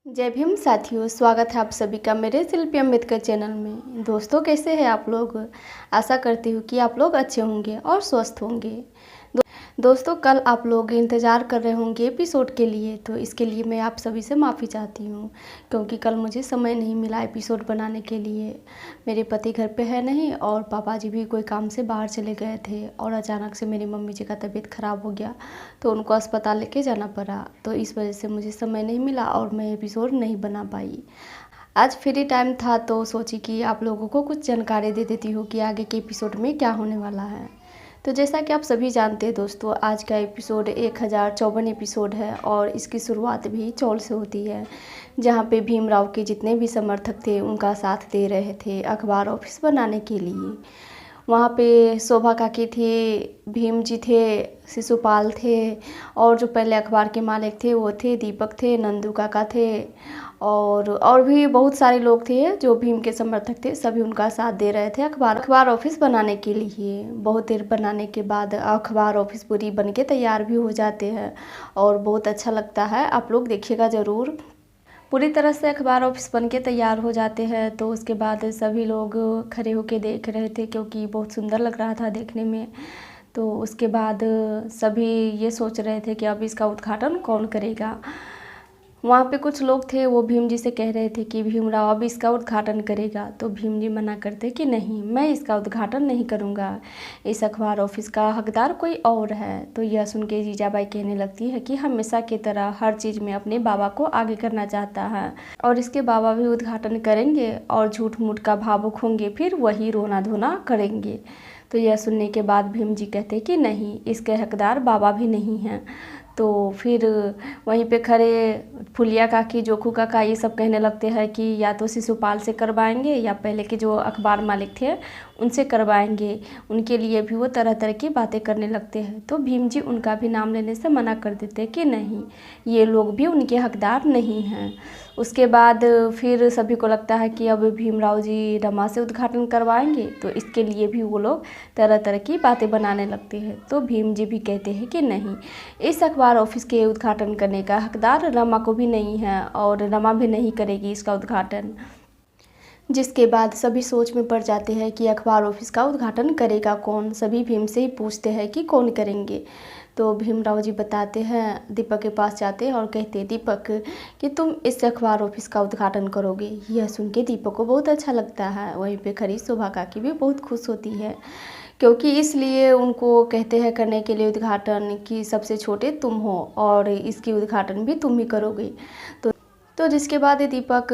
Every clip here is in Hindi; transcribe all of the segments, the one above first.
जय भीम साथियों, स्वागत है आप सभी का मेरे शिल्पी अम्बेडकर चैनल में। दोस्तों, कैसे हैं आप लोग? आशा करती हूँ कि आप लोग अच्छे होंगे और स्वस्थ होंगे। दोस्तों, कल आप लोग इंतज़ार कर रहे होंगे एपिसोड के लिए, तो इसके लिए मैं आप सभी से माफ़ी चाहती हूँ क्योंकि कल मुझे समय नहीं मिला एपिसोड बनाने के लिए। मेरे पति घर पे है नहीं और पापा जी भी कोई काम से बाहर चले गए थे और अचानक से मेरी मम्मी जी का तबीयत ख़राब हो गया तो उनको अस्पताल लेके जाना पड़ा। तो इस वजह से मुझे समय नहीं मिला और मैं एपिसोड नहीं बना पाई। आज फ्री टाइम था तो सोची कि आप लोगों को कुछ जानकारी दे देती हूँ कि आगे के एपिसोड में क्या होने वाला है। तो जैसा कि आप सभी जानते हैं दोस्तों, आज का एपिसोड 1054 एपिसोड है और इसकी शुरुआत भी चौल से होती है, जहाँ पे भीमराव के जितने भी समर्थक थे उनका साथ दे रहे थे अखबार ऑफिस बनाने के लिए। वहाँ पे शोभा काकी थी, भीम जी थे, शिशुपाल थे और जो पहले अखबार के मालिक थे वो थे दीपक थे, नंदू काका थे और भी बहुत सारे लोग थे जो भीम के समर्थक थे। सभी उनका साथ दे रहे थे अखबार ऑफिस बनाने के लिए। बहुत देर बनाने के बाद अखबार ऑफिस पूरी बन के तैयार भी हो जाते हैं और बहुत अच्छा लगता है। आप लोग देखिएगा ज़रूर। पूरी तरह से अखबार ऑफिस बन के तैयार हो जाते हैं तो उसके बाद सभी लोग खड़े होके देख रहे थे क्योंकि बहुत सुंदर लग रहा था देखने में। तो उसके बाद सभी ये सोच रहे थे कि अब इसका उद्घाटन कौन करेगा। वहाँ पे कुछ लोग थे वो भीम जी से कह रहे थे कि भीमराव अब इसका उद्घाटन करेगा, तो भीम जी मना करते कि नहीं, मैं इसका उद्घाटन नहीं करूँगा, इस अखबार ऑफिस का हकदार कोई और है। तो यह सुन के जीजाबाई कहने लगती है कि हमेशा की तरह हर चीज़ में अपने बाबा को आगे करना चाहता है और इसके बाबा भी उद्घाटन करेंगे और झूठ मूठ का भावुक होंगे, फिर वही रोना धोना करेंगे। तो यह सुनने के बाद भीम जी कहते कि नहीं, इसके हकदार बाबा भी नहीं हैं। तो फिर वहीं पे खड़े फुलिया काकी, जोखू काका ये सब कहने लगते हैं कि या तो शिशुपाल से करवाएंगे या पहले के जो अखबार मालिक थे उनसे करवाएंगे। उनके लिए भी वो तरह तरह की बातें करने लगते हैं। तो भीम जी उनका भी नाम लेने से मना कर देते हैं कि नहीं, ये लोग भी उनके हकदार नहीं हैं। उसके बाद फिर सभी को लगता है कि अब भीमराव जी रमा से उद्घाटन करवाएंगे, तो इसके लिए भी वो लोग तरह तरह की बातें बनाने लगते हैं। तो भीम जी भी कहते हैं कि नहीं, इस अखबार ऑफिस के उद्घाटन करने का हकदार रमा को भी नहीं है और रमा भी नहीं करेगी इसका उद्घाटन। जिसके बाद सभी सोच में पड़ जाते हैं कि अखबार ऑफिस का उद्घाटन करेगा कौन। सभी भीम से ही पूछते हैं कि कौन करेंगे। तो भीमराव जी बताते हैं, दीपक के पास जाते हैं और कहते हैं दीपक कि तुम इस अखबार ऑफिस का उद्घाटन करोगे। यह सुन के दीपक को बहुत अच्छा लगता है। वहीं पे खड़ी शोभा काकी भी बहुत खुश होती है क्योंकि इसलिए उनको कहते हैं करने के लिए उद्घाटन कि सबसे छोटे तुम हो और इसकी उद्घाटन भी तुम ही करोगे। तो जिसके बाद दीपक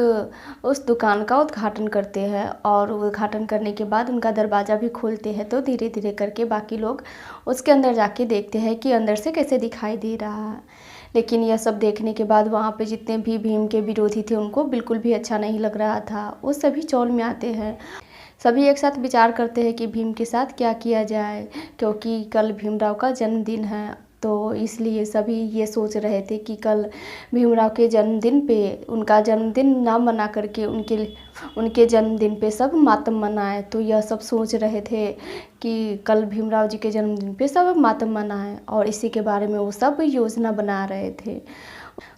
उस दुकान का उद्घाटन करते हैं और उद्घाटन करने के बाद उनका दरवाज़ा भी खोलते हैं। तो धीरे धीरे करके बाकी लोग उसके अंदर जाके देखते हैं कि अंदर से कैसे दिखाई दे रहा है। लेकिन यह सब देखने के बाद वहाँ पे जितने भी भीम के विरोधी थे उनको बिल्कुल भी अच्छा नहीं लग रहा था। वो सभी चौल में आते हैं। सभी एक साथ विचार करते हैं कि भीम के साथ क्या किया जाए, क्योंकि कल भीमराव का जन्मदिन है। तो इसलिए सभी ये सोच रहे थे कि कल भीमराव के जन्मदिन पे उनका जन्मदिन ना मना करके उनके जन्मदिन पे सब मातम मनाए। तो यह सब सोच रहे थे कि कल भीमराव जी के जन्मदिन पे सब मातम मनाए और इसी के बारे में वो सब योजना बना रहे थे।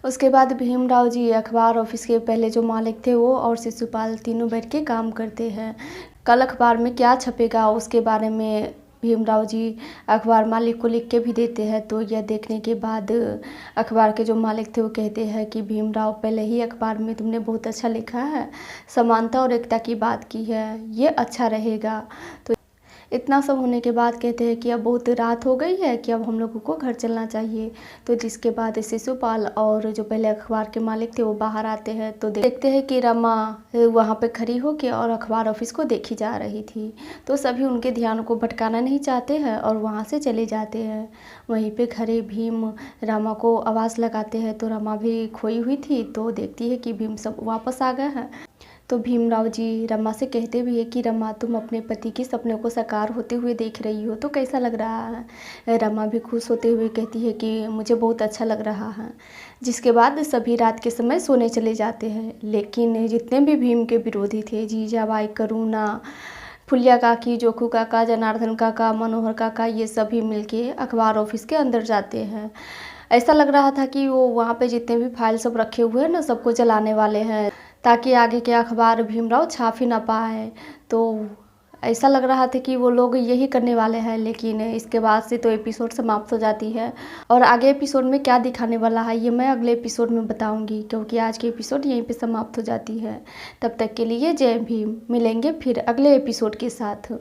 उसके बाद भीमराव जी अखबार ऑफिस के पहले जो मालिक थे वो और शिशुपाल तीनों बैठ के काम करते हैं। कल अखबार में क्या छपेगा उसके बारे में भीमराव जी अखबार मालिक को लिख के भी देते हैं। तो यह देखने के बाद अखबार के जो मालिक थे वो कहते हैं कि भीमराव, पहले ही अखबार में तुमने बहुत अच्छा लिखा है, समानता और एकता की बात की है, ये अच्छा रहेगा। तो इतना सब होने के बाद कहते हैं कि अब बहुत रात हो गई है कि अब हम लोगों को घर चलना चाहिए। तो जिसके बाद शिशुपाल और जो पहले अखबार के मालिक थे वो बाहर आते हैं तो देखते हैं कि रमा वहाँ पे खड़ी होकर और अखबार ऑफिस को देखी जा रही थी। तो सभी उनके ध्यान को भटकाना नहीं चाहते हैं और वहाँ से चले जाते हैं। वहीं पे खड़े भीम रमा को आवाज़ लगाते हैं तो रमा भी खोई हुई थी तो देखती है कि भीम सब वापस आ गए हैं। तो भीमराव जी रमा से कहते भी है कि रमा, तुम अपने पति के सपने को साकार होते हुए देख रही हो तो कैसा लग रहा है। रमा भी खुश होते हुए कहती है कि मुझे बहुत अच्छा लग रहा है। जिसके बाद सभी रात के समय सोने चले जाते हैं। लेकिन जितने भी भीम के विरोधी थे, जीजाबाई, करुणा, फुलिया काकी, जोखू काका, जनार्दन काका, मनोहर काका, ये सभी मिलके अखबार ऑफिस के अंदर जाते हैं। ऐसा लग रहा था कि वो वहाँ पे जितने भी फाइल सब रखे हुए हैं ना, सबको जलाने वाले हैं, ताकि आगे के अखबार भीमराव छाप ही ना पाए। तो ऐसा लग रहा था कि वो लोग यही करने वाले हैं, लेकिन इसके बाद से तो एपिसोड समाप्त हो जाती है। और आगे एपिसोड में क्या दिखाने वाला है ये मैं अगले एपिसोड में बताऊंगी, क्योंकि आज की एपिसोड यहीं पे समाप्त हो जाती है। तब तक के लिए जय भीम। मिलेंगे फिर अगले एपिसोड के साथ।